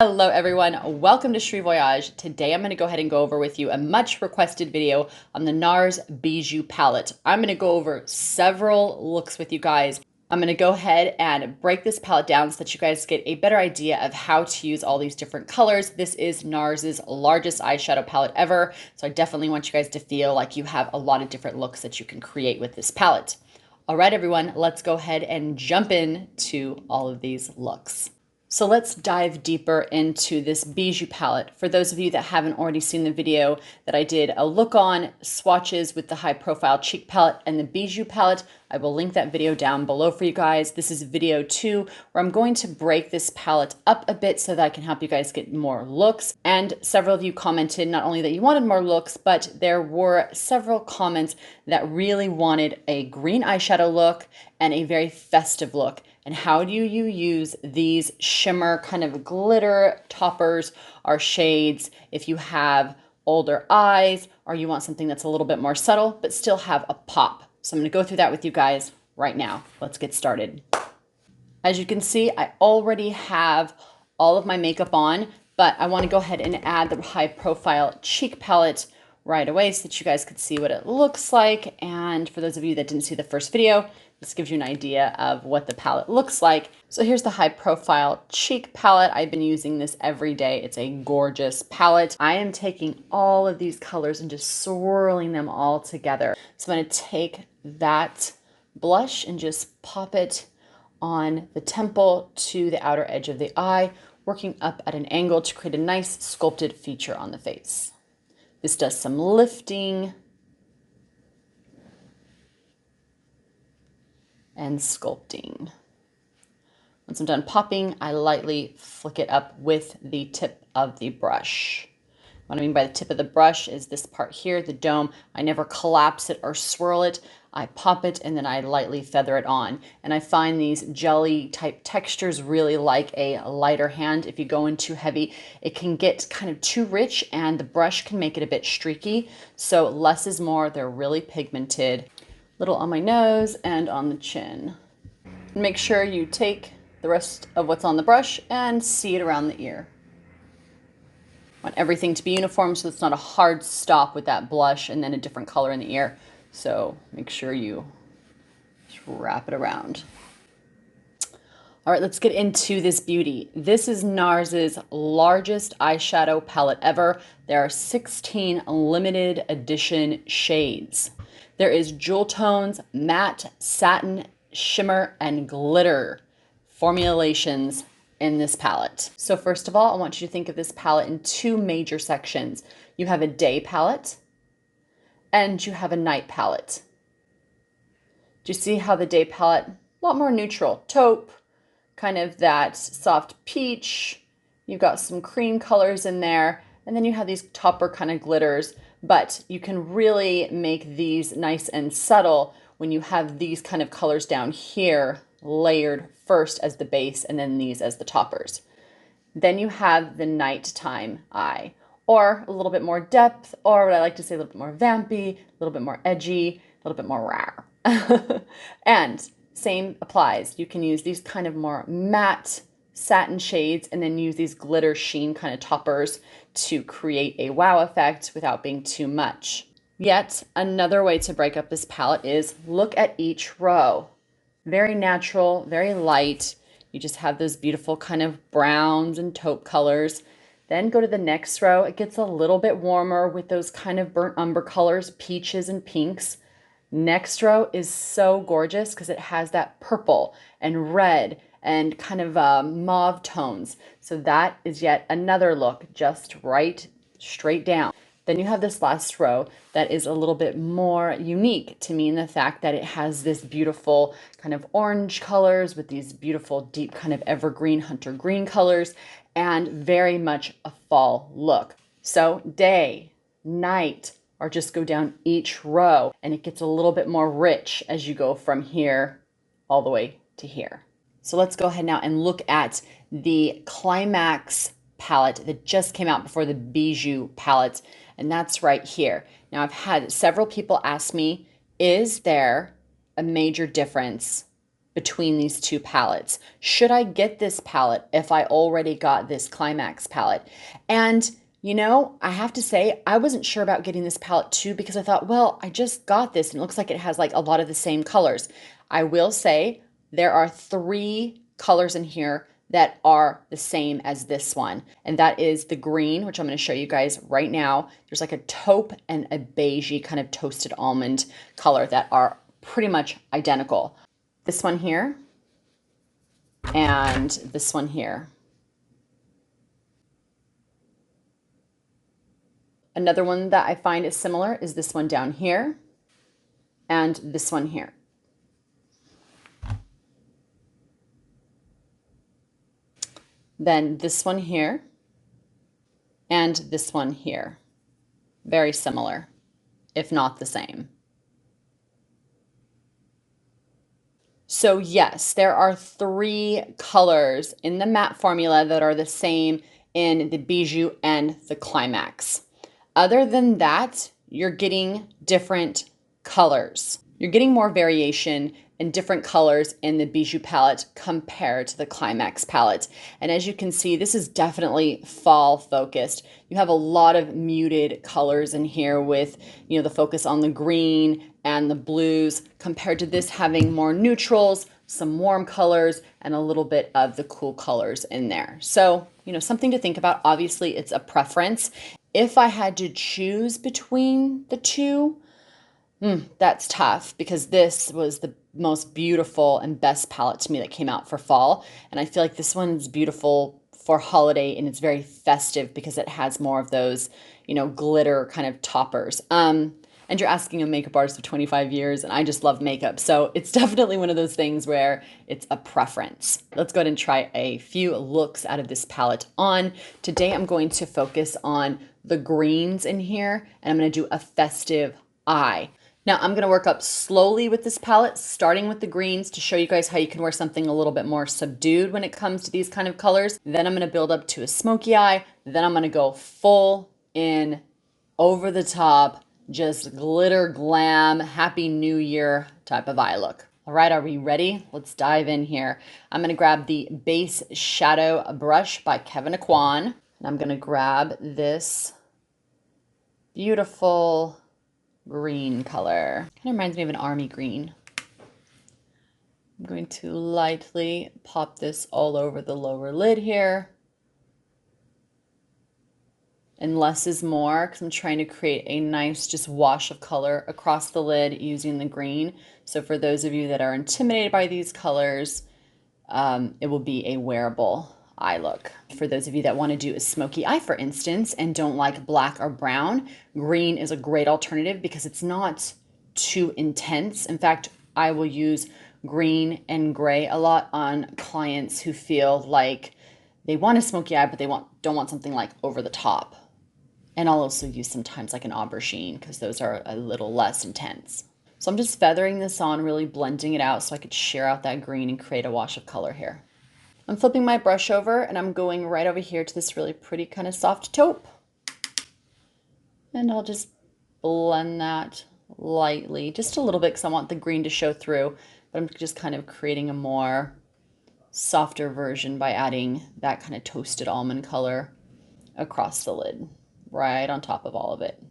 Hello everyone, welcome to Cherie Voyage. Today I'm going to go ahead and go over with you a much requested video on the NARS Bijou palette. I'm going to go over several looks with you guys. I'm going to go ahead and break this palette down so that you guys get a better idea of how to use all these different colors. This is NARS's largest eyeshadow palette ever, so I definitely want you guys to feel like you have a lot of different looks that you can create with this palette. All right everyone, let's go ahead and jump into all of these looks. So let's dive deeper into this Bijou palette. For those of you that haven't already seen the video that I did a look on swatches with the high profile cheek palette and the Bijou palette, I will link that video down below for you guys. This is video 2 where I'm going to break this palette up a bit so that I can help you guys get more looks. And several of you commented not only that you wanted more looks, but there were several comments that really wanted a green eyeshadow look and a very festive look. And how do you use these shimmer kind of glitter toppers or shades if you have older eyes or you want something that's a little bit more subtle but still have a pop? So I'm going to go through that with you guys right now. Let's get started. As you can see, I already have all of my makeup on, but I want to go ahead and add the high profile cheek palette right away so that you guys could see what it looks like. And for those of you that didn't see the first video, this gives you an idea of what the palette looks like. So here's the high profile cheek palette. I've been using this every day. It's a gorgeous palette. I am taking all of these colors and just swirling them all together. So I'm going to take that blush and just pop it on the temple to the outer edge of the eye, working up at an angle to create a nice sculpted feature on the face. This does some lifting and sculpting. Once I'm done popping, I lightly flick it up with the tip of the brush. What I mean by the tip of the brush is this part here, the dome. I never collapse it or swirl it. I pop it and then I lightly feather it on. And I find these jelly type textures really like a lighter hand. If you go in too heavy, it can get kind of too rich and the brush can make it a bit streaky. So less is more. They're really pigmented. Little on my nose and on the chin. Make sure you take the rest of what's on the brush and see it around the ear. Want everything to be uniform so it's not a hard stop with that blush and then a different color in the ear. So make sure you just wrap it around. All right, let's get into this beauty. This is NARS's largest eyeshadow palette ever. There are 16 limited edition shades. There is jewel tones, matte, satin, shimmer, and glitter formulations in this palette. So first of all, I want you to think of this palette in two major sections. You have a day palette and you have a night palette. Do you see how the day palette, a lot more neutral, taupe, kind of that soft peach. You've got some cream colors in there, and then you have these topper kind of glitters. But you can really make these nice and subtle when you have these kind of colors down here layered first as the base and then these as the toppers. Then you have the nighttime eye, or a little bit more depth, or what I like to say, a little bit more vampy, a little bit more edgy, a little bit more rare. And same applies. You can use these kind of more matte satin shades and then use these glitter sheen kind of toppers to create a wow effect without being too much. Yet another way to break up this palette is look at each row. Very natural, very light. You just have those beautiful kind of browns and taupe colors. Then go to the next row. It gets a little bit warmer with those kind of burnt umber colors, peaches and pinks. Next row is so gorgeous because it has that purple and red and kind of mauve tones. So that is yet another look, just right straight down. Then you have this last row that is a little bit more unique to me in the fact that it has this beautiful kind of orange colors with these beautiful deep kind of evergreen hunter green colors and very much a fall look. So day, night, or just go down each row and it gets a little bit more rich as you go from here all the way to here. So let's go ahead now and look at the Climax palette that just came out before the Bijou palette, and that's right here. Now I've had several people ask me, is there a major difference between these two palettes. Should I get this palette if I already got this Climax palette? And you know, I have to say, I wasn't sure about getting this palette too because I thought, well, I just got this and it looks like it has like a lot of the same colors. I will say there are 3 colors in here that are the same as this one. And that is the green, which I'm going to show you guys right now. There's like a taupe and a beigey kind of toasted almond color that are pretty much identical. This one here and this one here. Another one that I find is similar is this one down here and this one here. Then this one here and this one here. Very similar, if not the same. So yes, there are 3 colors in the matte formula that are the same in the Bijou and the Climax. Other than that, you're getting different colors. You're getting more variation and different colors in the Bijou palette compared to the Climax palette. And as you can see, this is definitely fall focused. You have a lot of muted colors in here with, you know, the focus on the green and the blues compared to this having more neutrals, some warm colors, and a little bit of the cool colors in there. So, you know, something to think about. Obviously, it's a preference. If I had to choose between the two, that's tough because this was the most beautiful and best palette to me that came out for fall. And I feel like this one's beautiful for holiday and it's very festive because it has more of those, you know, glitter kind of toppers. And you're asking a makeup artist of 25 years and I just love makeup. So it's definitely one of those things where it's a preference. Let's go ahead and try a few looks out of this palette on. Today I'm going to focus on the greens in here and I'm going to do a festive eye. Now I'm going to work up slowly with this palette, starting with the greens to show you guys how you can wear something a little bit more subdued when it comes to these kind of colors. Then I'm going to build up to a smoky eye. Then I'm going to go full in, over the top, just glitter, glam, happy new year type of eye look. All right, are we ready? Let's dive in here. I'm going to grab the base shadow brush by Kevyn Aucoin. And I'm going to grab this beautiful green color. Kind of reminds me of an army green. I'm going to lightly pop this all over the lower lid here. And less is more because I'm trying to create a nice just wash of color across the lid using the green. So for those of you that are intimidated by these colors, it will be a wearable eye look. For those of you that want to do a smoky eye, for instance, and don't like black or brown, green is a great alternative because it's not too intense. In fact, I will use green and gray a lot on clients who feel like they want a smoky eye, but they don't want something like over the top. And I'll also use sometimes like an aubergine because those are a little less intense. So I'm just feathering this on, really blending it out so I could sheer out that green and create a wash of color here. I'm flipping my brush over and I'm going right over here to this really pretty kind of soft taupe. And I'll just blend that lightly, just a little bit because I want the green to show through, but I'm just kind of creating a more softer version by adding that kind of toasted almond color across the lid, right on top of all of it.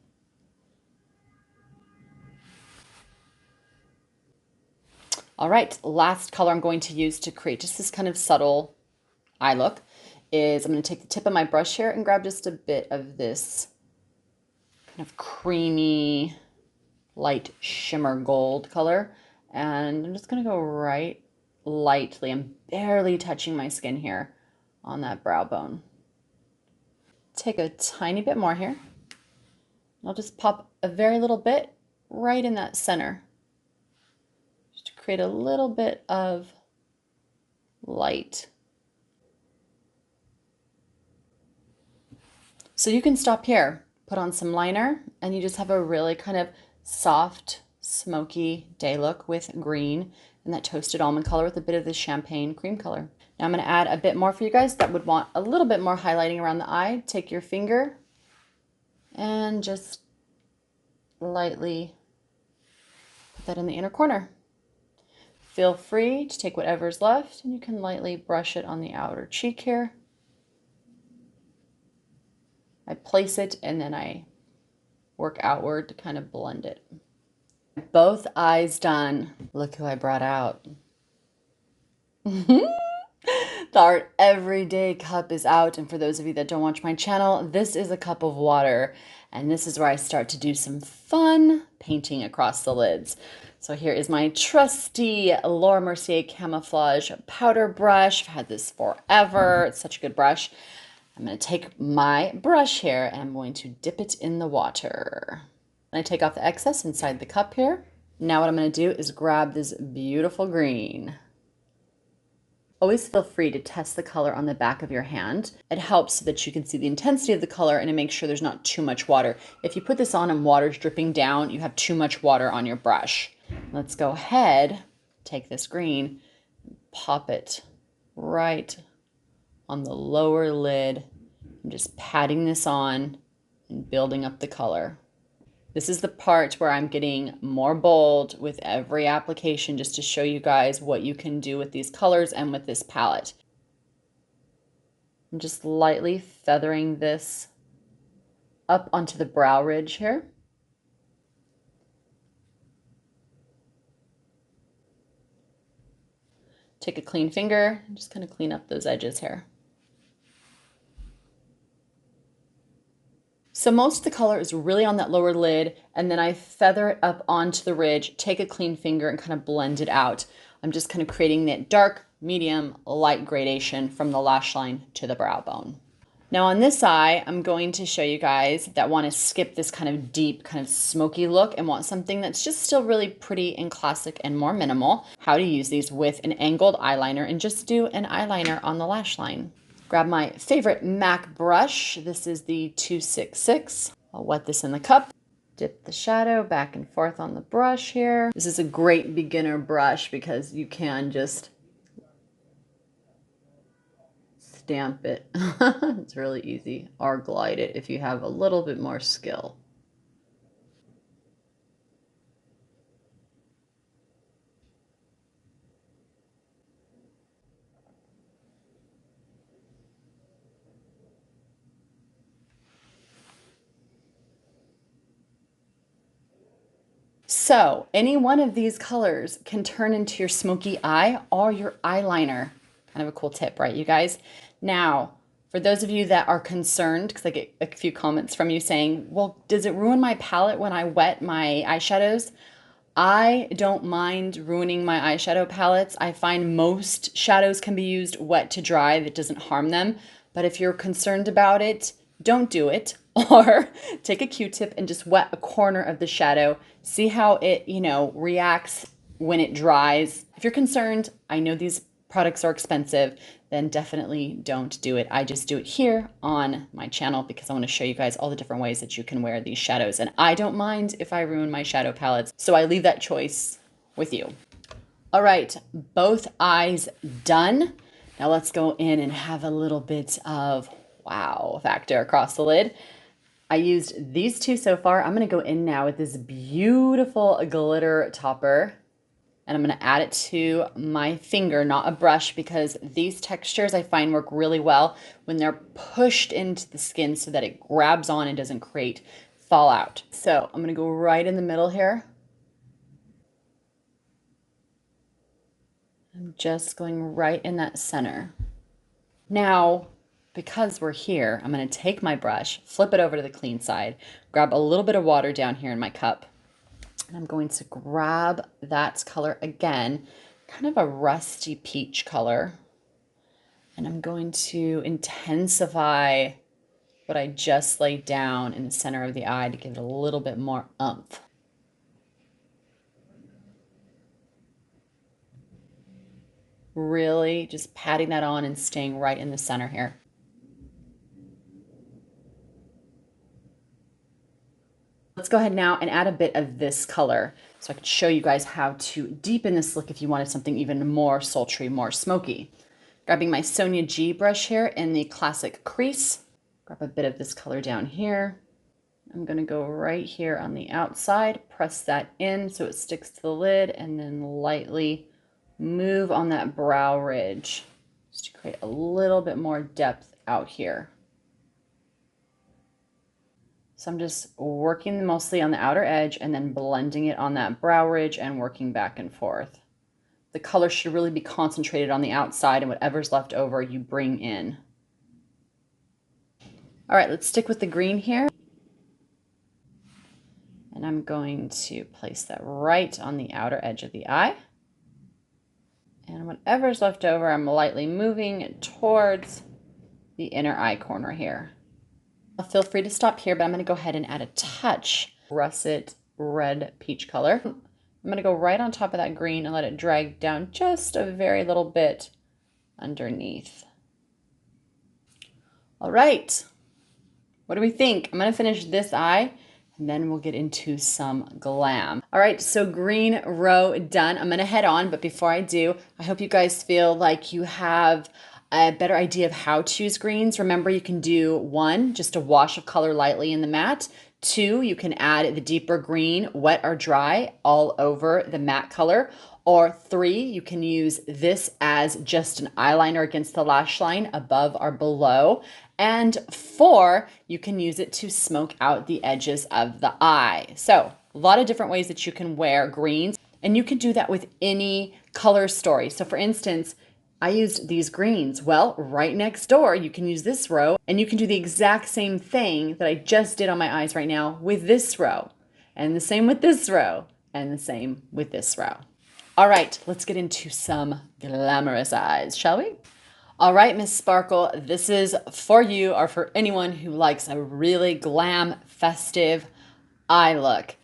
All right, last color I'm going to use to create just this kind of subtle eye look is I'm going to take the tip of my brush here and grab just a bit of this kind of creamy, light shimmer gold color. And I'm just going to go right lightly. I'm barely touching my skin here on that brow bone. Take a tiny bit more here. I'll just pop a very little bit right in that center, just to create a little bit of light. So you can stop here, put on some liner, and you just have a really kind of soft, smoky day look with green and that toasted almond color with a bit of the champagne cream color. Now I'm going to add a bit more for you guys that would want a little bit more highlighting around the eye. Take your finger and just lightly put that in the inner corner. feel free to take whatever's left and you can lightly brush it on the outer cheek here. I place it and then I work outward to kind of blend it. Both eyes done. Look who I brought out. The Art Everyday cup is out, and for those of you that don't watch my channel, this is a cup of water, and this is where I start to do some fun painting across the lids. So here is my trusty Laura Mercier Camouflage powder brush. I've had this forever. It's such a good brush. I'm going to take my brush here and I'm going to dip it in the water. And I take off the excess inside the cup here. Now what I'm going to do is grab this beautiful green. Always feel free to test the color on the back of your hand. It helps so that you can see the intensity of the color and it makes sure there's not too much water. If you put this on and water's dripping down, you have too much water on your brush. Let's go ahead, take this green, pop it right on the lower lid. I'm just patting this on and building up the color. This is the part where I'm getting more bold with every application just to show you guys what you can do with these colors and with this palette. I'm just lightly feathering this up onto the brow ridge here. Take a clean finger and just kind of clean up those edges here. So most of the color is really on that lower lid, and then I feather it up onto the ridge, take a clean finger and kind of blend it out. I'm just kind of creating that dark, medium, light gradation from the lash line to the brow bone. Now on this eye, I'm going to show you guys that want to skip this kind of deep, kind of smoky look and want something that's just still really pretty and classic and more minimal, how to use these with an angled eyeliner and just do an eyeliner on the lash line. Grab my favorite MAC brush. This is the 266. I'll wet this in the cup. Dip the shadow back and forth on the brush here. This is a great beginner brush because you can just stamp it. It's really easy. Or glide it if you have a little bit more skill. So any one of these colors can turn into your smoky eye or your eyeliner. Kind of a cool tip, right, you guys? Now, for those of you that are concerned, because I get a few comments from you saying, well, does it ruin my palette when I wet my eyeshadows? I don't mind ruining my eyeshadow palettes. I find most shadows can be used wet to dry. That doesn't harm them. But if you're concerned about it, don't do it. Or take a Q-tip and just wet a corner of the shadow. See how it, reacts when it dries. If you're concerned, I know these products are expensive, then definitely don't do it. I just do it here on my channel because I want to show you guys all the different ways that you can wear these shadows. And I don't mind if I ruin my shadow palettes, so I leave that choice with you. All right, both eyes done. Now let's go in and have a little bit of wow factor across the lid. I used these two so far. I'm going to go in now with this beautiful glitter topper. And I'm going to add it to my finger, not a brush, because these textures I find work really well when they're pushed into the skin so that it grabs on and doesn't create fallout. So I'm going to go right in the middle here. I'm just going right in that center. Now, because we're here, I'm going to take my brush, flip it over to the clean side, grab a little bit of water down here in my cup. And I'm going to grab that color again, kind of a rusty peach color. And I'm going to intensify what I just laid down in the center of the eye to give it a little bit more oomph. Really just patting that on and staying right in the center here. Let's go ahead now and add a bit of this color so I can show you guys how to deepen this look if you wanted something even more sultry, more smoky. Grabbing my Sonia G brush here in the classic crease. Grab a bit of this color down here. I'm going to go right here on the outside, press that in so it sticks to the lid, and then lightly move on that brow ridge just to create a little bit more depth out here. So I'm just working mostly on the outer edge and then blending it on that brow ridge and working back and forth. The color should really be concentrated on the outside, and whatever's left over you bring in. All right, let's stick with the green here. And I'm going to place that right on the outer edge of the eye. And whatever's left over, I'm lightly moving towards the inner eye corner here. Feel free to stop here, but I'm going to go ahead and add a touch russet red peach color. I'm going to go right on top of that green and let it drag down just a very little bit underneath. All right, what do we think? I'm going to finish this eye and then we'll get into some glam. All right, so green row done. I'm going to head on, but before I do, I hope you guys feel like you have a better idea of how to use greens. Remember, you can do 1, just a wash of color lightly in the matte. 2, you can add the deeper green, wet or dry, all over the matte color. Or 3, you can use this as just an eyeliner against the lash line above or below. And 4, you can use it to smoke out the edges of the eye. So a lot of different ways that you can wear greens, and you can do that with any color story. So for instance, I used these greens. Well, right next door, you can use this row, and you can do the exact same thing that I just did on my eyes right now with this row, and the same with this row, and the same with this row. All right, let's get into some glamorous eyes, shall we? All right, Miss Sparkle, this is for you or for anyone who likes a really glam, festive eye look.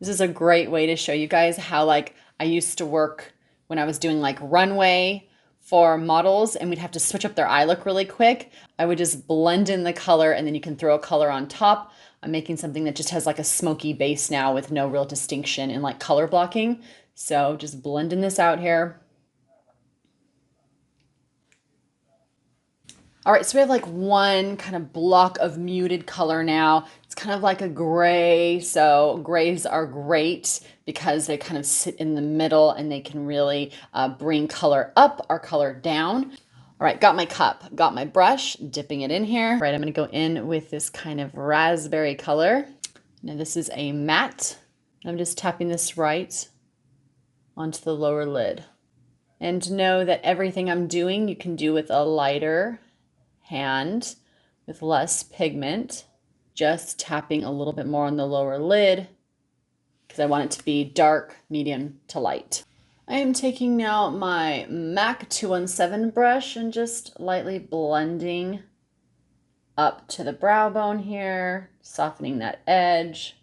This is a great way to show you guys how, like, I used to work when I was doing like runway for models and we'd have to switch up their eye look really quick. I would just blend in the color and then you can throw a color on top. I'm making something that just has like a smoky base now with no real distinction in like color blocking. So just blending this out here. All right, so we have like one kind of block of muted color now. It's kind of like a gray, so grays are great because they kind of sit in the middle and they can really bring color up or color down. All right, got my cup, got my brush, dipping it in here. All right, I'm gonna go in with this kind of raspberry color. Now this is a matte. I'm just tapping this right onto the lower lid. And know that everything I'm doing, you can do with a lighter hand with less pigment, just tapping a little bit more on the lower lid because I want it to be dark, medium to light. I am taking now my MAC 217 brush and just lightly blending up to the brow bone here, softening that edge.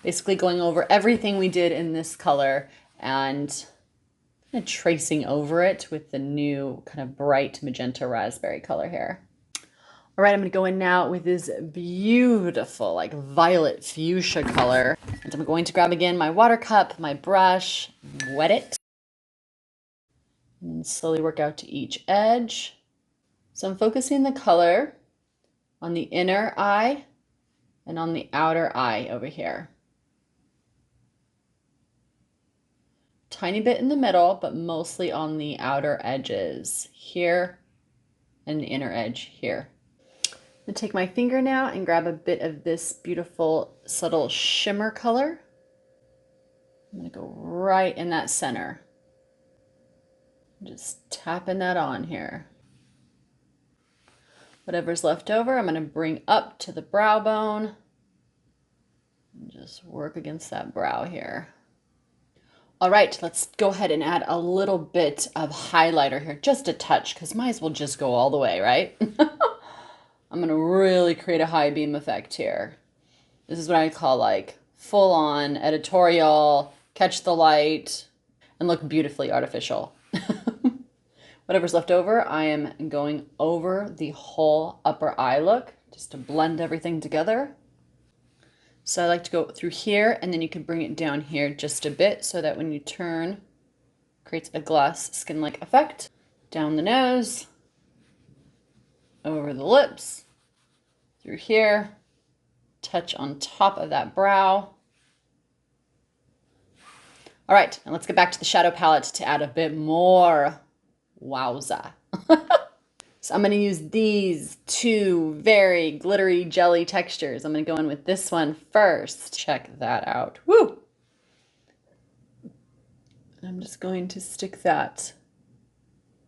Basically going over everything we did in this color and kind of tracing over it with the new kind of bright magenta raspberry color here. All right, I'm gonna go in now with this beautiful like violet fuchsia color. And I'm going to grab again my water cup, my brush, wet it, and slowly work out to each edge. So I'm focusing the color on the inner eye and on the outer eye over here. Tiny bit in the middle, but mostly on the outer edges here and the inner edge here. I'm gonna take my finger now and grab a bit of this beautiful subtle shimmer color. I'm gonna go right in that center. Just tapping that on here. Whatever's left over, I'm gonna bring up to the brow bone and just work against that brow here. All right, let's go ahead and add a little bit of highlighter here, just a touch, because might as well just go all the way, right? I'm gonna really create a high beam effect here. This is what I call like full on editorial, catch the light, and look beautifully artificial. Whatever's left over, I am going over the whole upper eye look, just to blend everything together. So I like to go through here and then you can bring it down here just a bit so that when you turn, creates a glass skin-like effect. Down the nose, over the lips, through here, touch on top of that brow, All right, and let's get back to the shadow palette to add a bit more wowza. So I'm going to use these two very glittery jelly textures. I'm going to go in with this one first. Check that out. Woo! I'm just going to stick that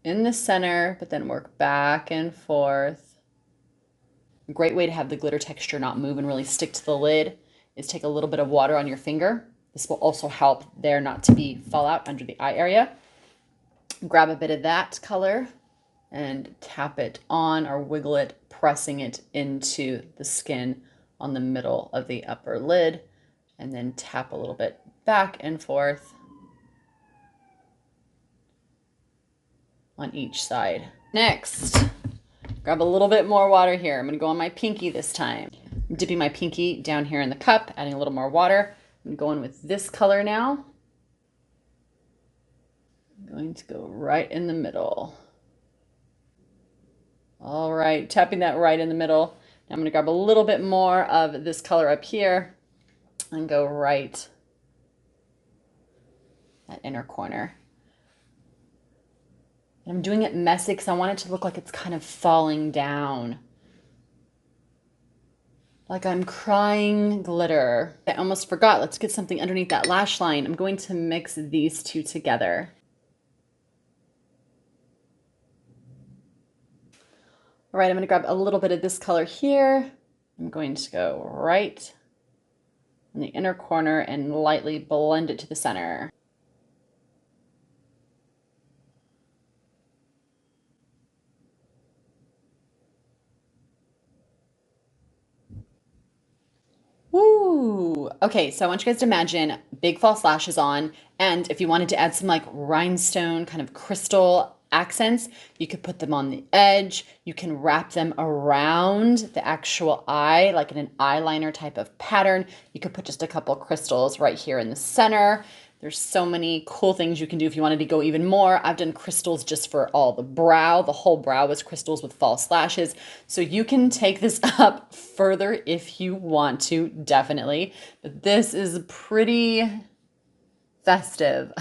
in the center, but then work back and forth. A great way to have the glitter texture not move and really stick to the lid is take a little bit of water on your finger. This will also help there not to be fallout under the eye area. Grab a bit of that color and tap it on or wiggle it, pressing it into the skin on the middle of the upper lid, and then tap a little bit back and forth on each side. Next, grab a little bit more water here. I'm gonna go on my pinky this time. I'm dipping my pinky down here in the cup, adding a little more water. I'm going with this color now. I'm going to go right in the middle. All right, tapping that right in the middle. Now I'm going to grab a little bit more of this color up here and go right that inner corner. And I'm doing it messy because I want it to look like it's kind of falling down. Like I'm crying glitter. I almost forgot. Let's get something underneath that lash line. I'm going to mix these two together. All right, I'm going to grab a little bit of this color here. I'm going to go right in the inner corner and lightly blend it to the center. Woo! Okay, so I want you guys to imagine big false lashes on, and if you wanted to add some like rhinestone kind of crystal accents, you could put them on the edge. You can wrap them around the actual eye, like in an eyeliner type of pattern. You could put just a couple crystals right here in the center. There's so many cool things you can do if you wanted to go even more. I've done crystals just for all the brow. The whole brow is crystals with false lashes. So you can take this up further if you want to, definitely. But this is pretty festive.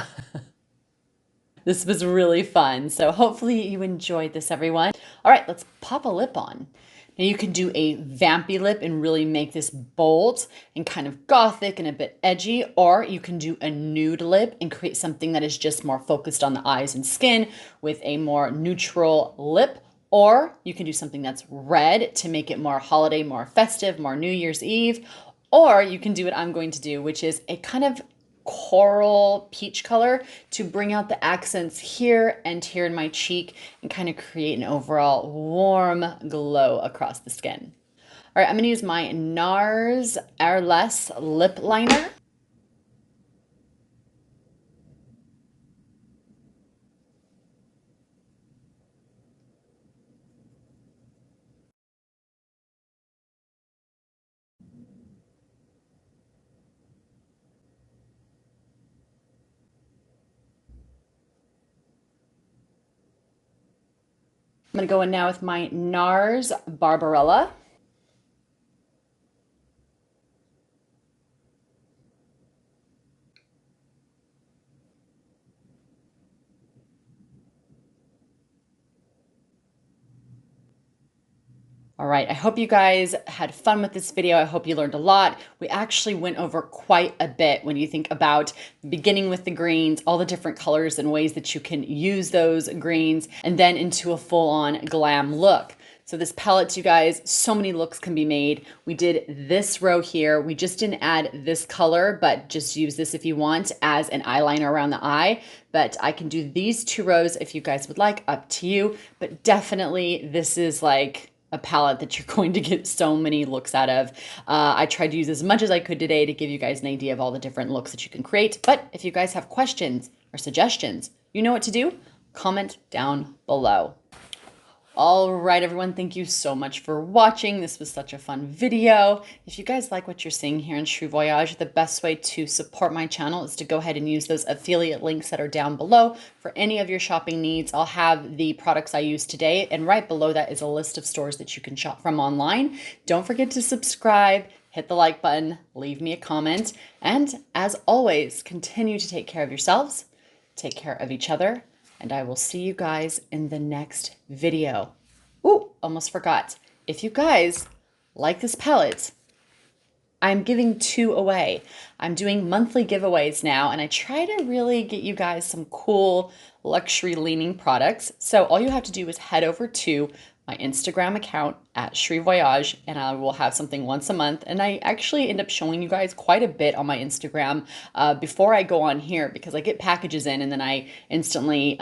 This was really fun. So hopefully you enjoyed this, everyone. All right, let's pop a lip on. Now you can do a vampy lip and really make this bold and kind of gothic and a bit edgy, or you can do a nude lip and create something that is just more focused on the eyes and skin with a more neutral lip, or you can do something that's red to make it more holiday, more festive, more New Year's Eve, or you can do what I'm going to do, which is a kind of coral peach color to bring out the accents here and here in my cheek and kind of create an overall warm glow across the skin. All right, I'm going to use my NARS Airless lip liner. I'm going to go in now with my NARS Barbarella. All right, I hope you guys had fun with this video. I hope you learned a lot. We actually went over quite a bit when you think about beginning with the greens, all the different colors and ways that you can use those greens, and then into a full-on glam look. So this palette, you guys, so many looks can be made. We did this row here. We just didn't add this color, but just use this if you want as an eyeliner around the eye. But I can do these two rows if you guys would like, up to you. But definitely this is like a palette that you're going to get so many looks out of. I tried to use as much as I could today to give you guys an idea of all the different looks that you can create. But if you guys have questions or suggestions, you know what to do. Comment down below. All right, everyone, thank you so much for watching. This was such a fun video. If you guys like what you're seeing here in True Voyage, the best way to support my channel is to go ahead and use those affiliate links that are down below for any of your shopping needs. I'll have the products I use today, and right below that is a list of stores that you can shop from online. Don't forget to subscribe, hit the like button, leave me a comment, and as always, continue to take care of yourselves, take care of each other, and I will see you guys in the next video. Ooh, almost forgot. If you guys like this palette, I'm giving 2 away. I'm doing monthly giveaways now, and I try to really get you guys some cool luxury leaning products. So all you have to do is head over to my Instagram account at Cherie Voyage, and I will have something once a month. And I actually end up showing you guys quite a bit on my Instagram before I go on here, because I get packages in and then I instantly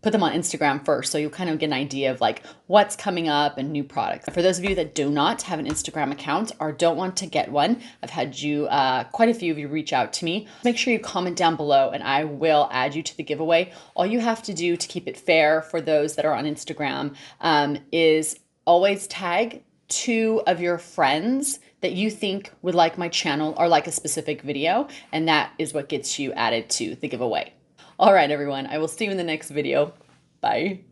put them on Instagram first. So you'll kind of get an idea of like what's coming up and new products. For those of you that do not have an Instagram account or don't want to get one, I've had you, quite a few of you reach out to me. Make sure you comment down below and I will add you to the giveaway. All you have to do to keep it fair for those that are on Instagram is always tag 2 of your friends that you think would like my channel or like a specific video, and that is what gets you added to the giveaway. All right, everyone, I will see you in the next video. Bye.